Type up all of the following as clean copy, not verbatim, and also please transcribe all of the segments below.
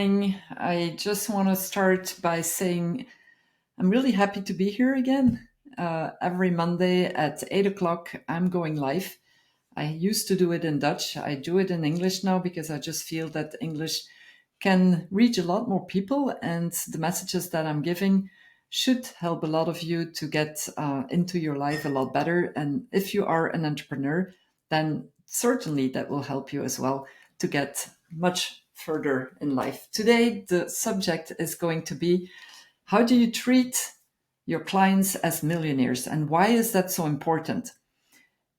I just want to start by saying I'm really happy to be here again. Every Monday at 8 o'clock, I'm going live. I used to do it in Dutch. I do it in English now because I just feel that English can reach a lot more people, and the messages that I'm giving should help a lot of you to get into your life a lot better. And if you are an entrepreneur, then certainly that will help you as well to get much further in life. Today, the subject is going to be, how do you treat your clients as millionaires, and why is that so important?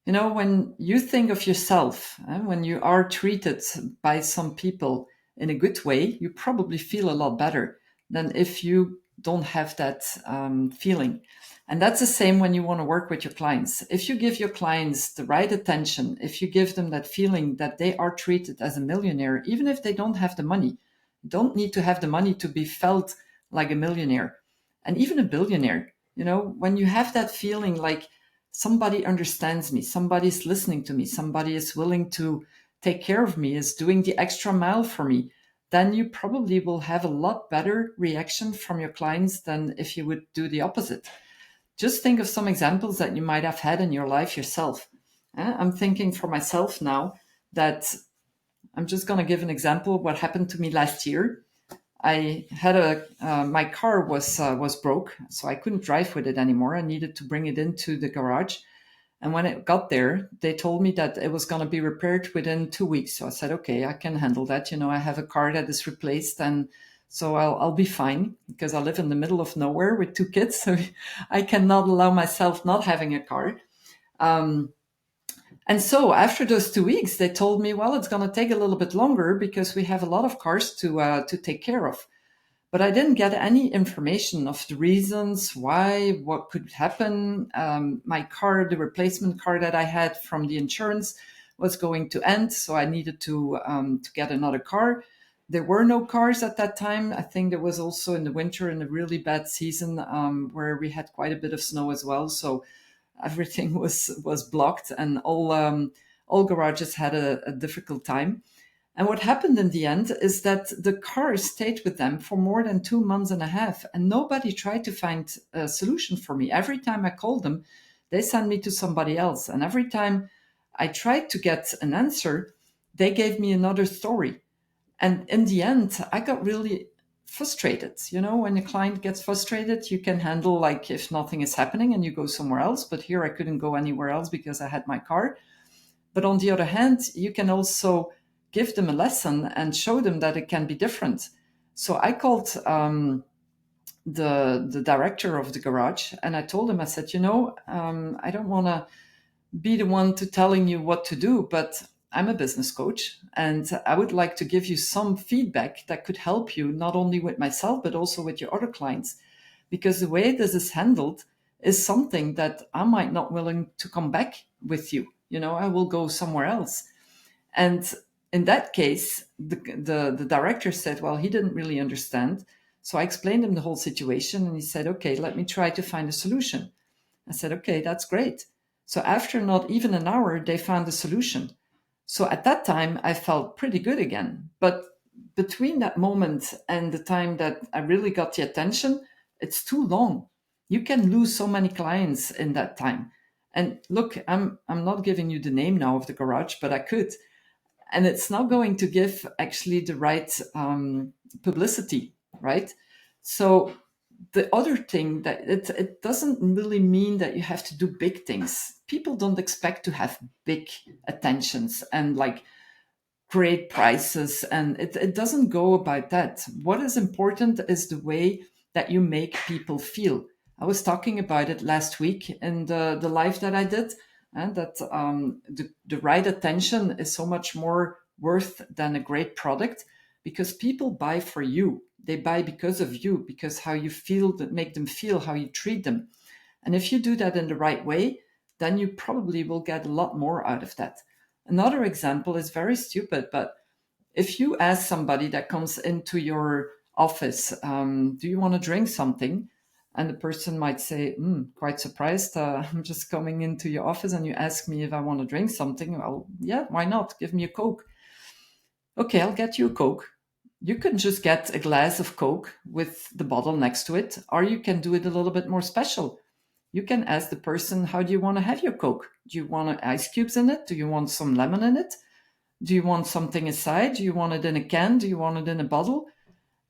You know, when you think of yourself, when you are treated by some people in a good way, you probably feel a lot better than if you don't have that feeling. And that's the same when you want to work with your clients. If you give your clients the right attention, if you give them that feeling that they are treated as a millionaire, even if they don't have the money, you don't need to have the money to be felt like a millionaire and even a billionaire. You know, when you have that feeling like somebody understands me, somebody is listening to me, somebody is willing to take care of me, is doing the extra mile for me, then you probably will have a lot better reaction from your clients than if you would do the opposite. Just think of some examples that you might have had in your life yourself. I'm thinking for myself now that I'm just going to give an example of what happened to me last year. I had my car was broke, so I couldn't drive with it anymore. I needed to bring it into the garage. And when it got there, they told me that it was going to be repaired within 2 weeks. So I said, okay, I can handle that. You know, I have a car that is replaced, and so I'll be fine because I live in the middle of nowhere with two kids. So I cannot allow myself not having a car. Um, and so after those 2 weeks, they told me, well, it's going to take a little bit longer because we have a lot of cars to take care of. But I didn't get any information of the reasons why, what could happen. My car, the replacement car that I had from the insurance, was going to end, so I needed to get another car. There were no cars at that time. I think there was also in the winter in a really bad season where we had quite a bit of snow as well. So everything was blocked, and all garages had a difficult time. And what happened in the end is that the car stayed with them for more than 2 months and a half, and nobody tried to find a solution for me. Every time I called them, they sent me to somebody else. And every time I tried to get an answer, they gave me another story. And in the end, I got really frustrated. You know, when a client gets frustrated, you can handle like if nothing is happening and you go somewhere else. But here I couldn't go anywhere else because I had my car. But on the other hand, you can also give them a lesson and show them that it can be different. So I called the director of the garage, and I told him, I said, you know, I don't want to be the one to telling you what to do, but I'm a business coach, and I would like to give you some feedback that could help you not only with myself but also with your other clients, because the way this is handled is something that I might not willing to come back with you. You know, I will go somewhere else. And in that case, the director said, well, he didn't really understand. So I explained him the whole situation, and he said, okay, let me try to find a solution. I said, okay, that's great. So after not even an hour, they found a solution. So at that time, I felt pretty good again. But between that moment and the time that I really got the attention, it's too long. You can lose so many clients in that time. And look, I'm not giving you the name now of the garage, but I could. And it's not going to give actually the right publicity, right? So the other thing that it doesn't really mean that you have to do big things. People don't expect to have big attentions and like great prices, and it doesn't go about that. What is important is the way that you make people feel. I was talking about it last week in the live that I did, and that the right attention is so much more worth than a great product, because people buy for you. They buy because of you, because how you feel, that make them feel, how you treat them. And if you do that in the right way, then you probably will get a lot more out of that. Another example is very stupid, but if you ask somebody that comes into your office, do you want to drink something? And the person might say, quite surprised, I'm just coming into your office and you ask me if I want to drink something. Well, yeah, why not? Give me a Coke. Okay, I'll get you a Coke. You can just get a glass of Coke with the bottle next to it, or you can do it a little bit more special. You can ask the person, how do you want to have your Coke? Do you want ice cubes in it? Do you want some lemon in it? Do you want something aside? Do you want it in a can? Do you want it in a bottle?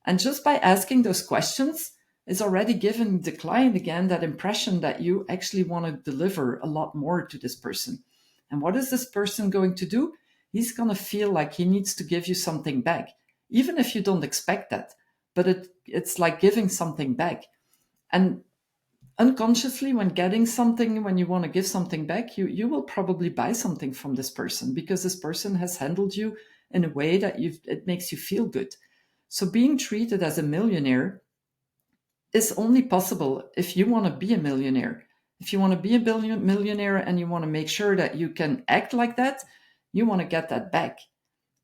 And just by asking those questions is already giving the client again that impression that you actually want to deliver a lot more to this person. And what is this person going to do? He's going to feel like he needs to give you something back, even if you don't expect that. But it's like giving something back. And unconsciously, when getting something, when you want to give something back, you will probably buy something from this person because this person has handled you in a way that it makes you feel good. So being treated as a millionaire is only possible if you want to be a millionaire. If you want to be a millionaire and you want to make sure that you can act like that, you want to get that back.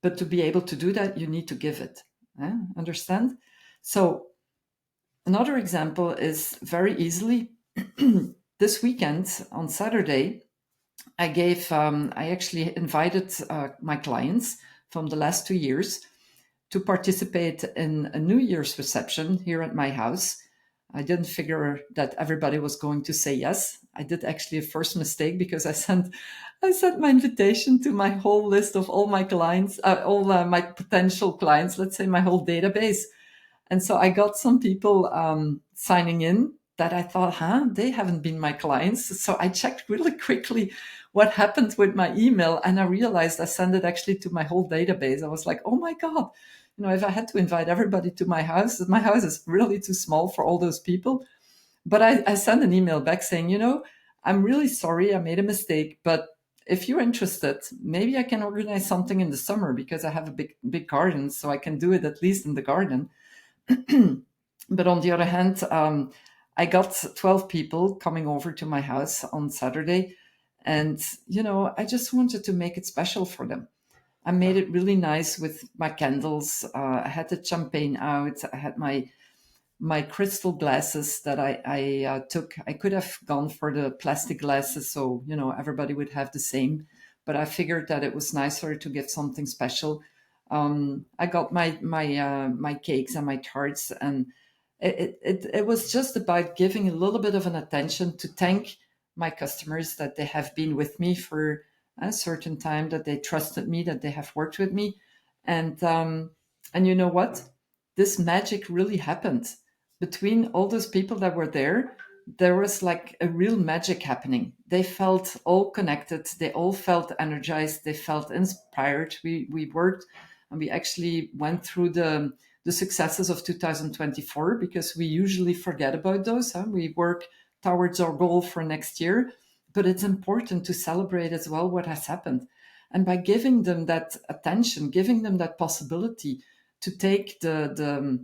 But to be able to do that, you need to give it. Understand? So another example is very easily this weekend on Saturday, I actually invited my clients from the last 2 years to participate in a New Year's reception here at my house. I didn't figure that everybody was going to say yes. I did actually a first mistake because I sent my invitation to my whole list of all my clients, my potential clients, let's say my whole database. And so I got some people signing in that I thought, they haven't been my clients. So I checked really quickly what happened with my email, and I realized I sent it actually to my whole database. I was like, oh my God, if I had to invite everybody to my house is really too small for all those people. But I sent an email back saying, I'm really sorry, I made a mistake, but if you're interested, maybe I can organize something in the summer because I have a big garden, so I can do it at least in the garden. But on the other hand, I got 12 people coming over to my house on Saturday. And, I just wanted to make it special for them. I made it really nice with my candles. I had the champagne out. I had my crystal glasses that I took. I could have gone for the plastic glasses, so everybody would have the same. But I figured that it was nicer to give something special. I got my cakes and my tarts, and it was just about giving a little bit of an attention to thank my customers that they have been with me for a certain time, that they trusted me, that they have worked with me, and you know what? This magic really happened between all those people that were there. There was like a real magic happening. They felt all connected. They all felt energized. They felt inspired. We worked and we actually went through the successes of 2024 because we usually forget about those. We work towards our goal for next year, but it's important to celebrate as well what has happened. And by giving them that attention, giving them that possibility to take to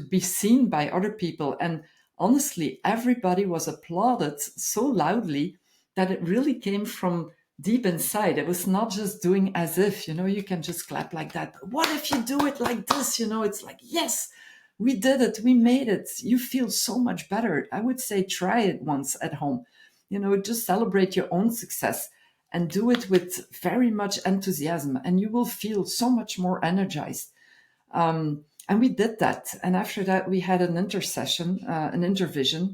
be seen by other people. And honestly, everybody was applauded so loudly that it really came from deep inside. It was not just doing as if, you can just clap like that. But what if you do it like this? It's like, yes, we did it. We made it. You feel so much better. I would say try it once at home. Just celebrate your own success and do it with very much enthusiasm, and you will feel so much more energized. And we did that. And after that, we had an intervision.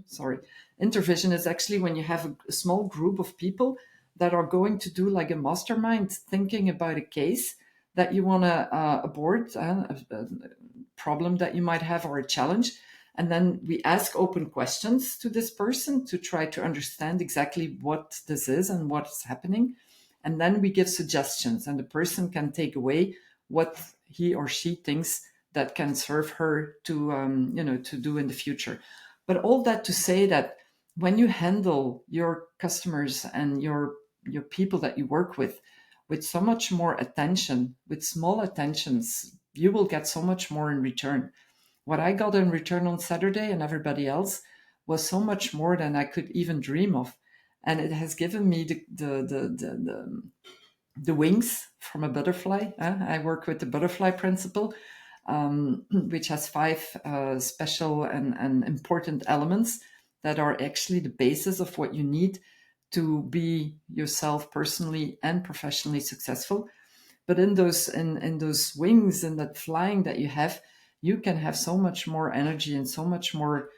Sorry. Intervision is actually when you have a small group of people that are going to do like a mastermind, thinking about a case that you want to abort, a problem that you might have or a challenge. And then we ask open questions to this person to try to understand exactly what this is and what's happening. And then we give suggestions, and the person can take away what he or she thinks that can serve her to do in the future. But all that to say that when you handle your customers and your people that you work with so much more attention, with small attentions, you will get so much more in return. What I got in return on Saturday and everybody else was so much more than I could even dream of. And it has given me the wings from a butterfly. I work with the butterfly principle, which has 5 special and important elements that are actually the basis of what you need to be yourself personally and professionally successful. But in those wings and that flying that you have, you can have so much more energy and so much more,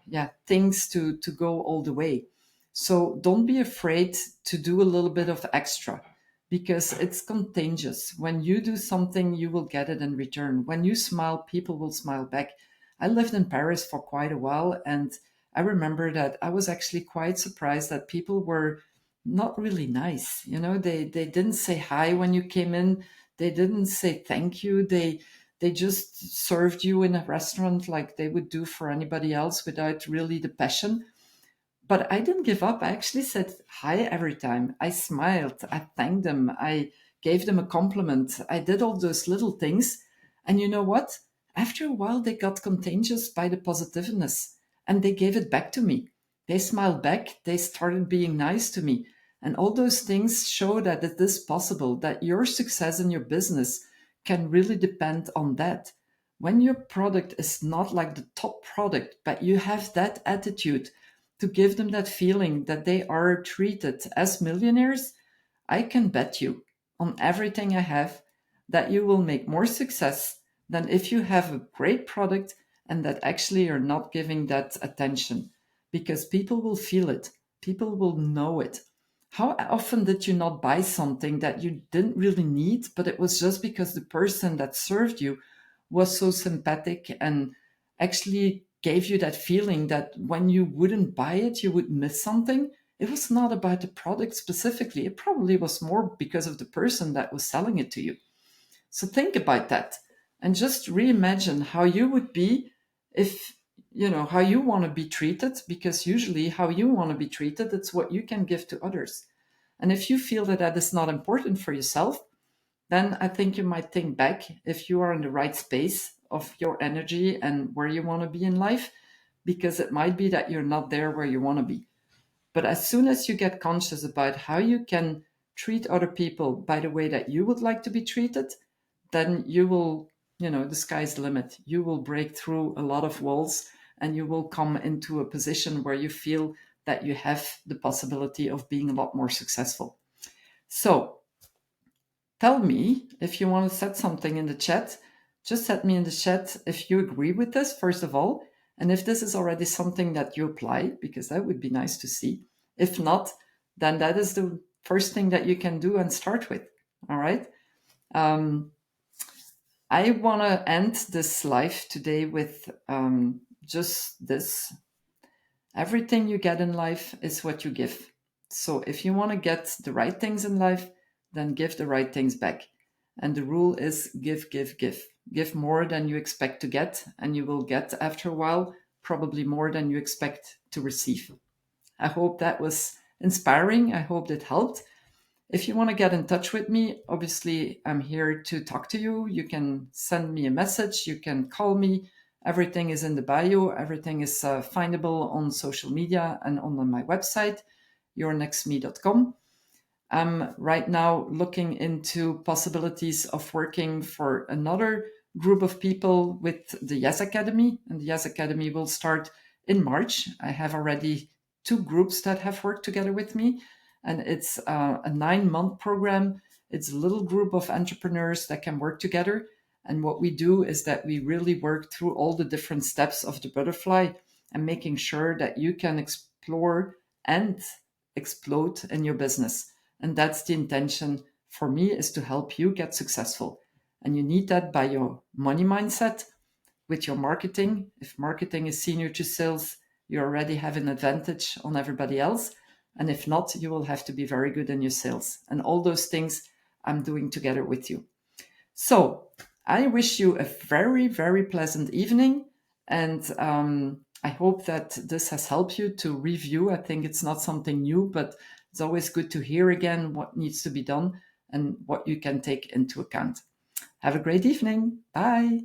yeah, things to go all the way. So don't be afraid to do a little bit of extra, because it's contagious. When you do something, you will get it in return. When you smile, people will smile back. I lived in Paris for quite a while, and I remember that I was actually quite surprised that people were not really nice. They didn't say hi when you came in. They didn't say thank you. They just served you in a restaurant like they would do for anybody else, without really the passion. But I didn't give up. I actually said hi every time. I smiled. I thanked them. I gave them a compliment. I did all those little things. And you know what? After a while, they got contagious by the positiveness, and they gave it back to me. They smiled back. They started being nice to me. And all those things show that it is possible, that your success in your business can really depend on that. When your product is not like the top product, but you have that attitude to give them that feeling that they are treated as millionaires, I can bet you on everything I have that you will make more success than if you have a great product and that actually are not giving that attention, because people will feel it, people will know it. How often did you not buy something that you didn't really need, but it was just because the person that served you was so sympathetic and actually gave you that feeling that when you wouldn't buy it, you would miss something? It was not about the product specifically. It probably was more because of the person that was selling it to you. So think about that and just reimagine how you would be if, how you want to be treated, because usually how you want to be treated, it's what you can give to others. And if you feel that that is not important for yourself, then I think you might think back if you are in the right space of your energy and where you want to be in life, because it might be that you're not there where you want to be. But as soon as you get conscious about how you can treat other people by the way that you would like to be treated, then you will, the sky's the limit. You will break through a lot of walls, and you will come into a position where you feel that you have the possibility of being a lot more successful. So tell me if you want to set something in the chat. Just set me in the chat if you agree with this, first of all, and if this is already something that you apply, because that would be nice to see. If not, then that is the first thing that you can do and start with. All right. I want to end this live today with just this. Everything you get in life is what you give. So if you want to get the right things in life, then give the right things back. And the rule is give, give, give. Give more than you expect to get, and you will get after a while probably more than you expect to receive. I hope that was inspiring. I hope that helped. If you want to get in touch with me, obviously I'm here to talk to you. You can send me a message, you can call me. Everything is in the bio. Everything is findable on social media and on my website, yournextme.com. I'm right now looking into possibilities of working for another group of people with the Yes Academy, and the Yes Academy will start in March. I have already 2 groups that have worked together with me, and it's a 9-month program. It's a little group of entrepreneurs that can work together. And what we do is that we really work through all the different steps of the butterfly and making sure that you can explore and explode in your business. And that's the intention for me, is to help you get successful. And you need that by your money mindset, with your marketing. If marketing is senior to sales, you already have an advantage on everybody else. And if not, you will have to be very good in your sales. And all those things I'm doing together with you. So I wish you a very, very pleasant evening. And I hope that this has helped you to review. I think it's not something new, but it's always good to hear again what needs to be done and what you can take into account. Have a great evening. Bye.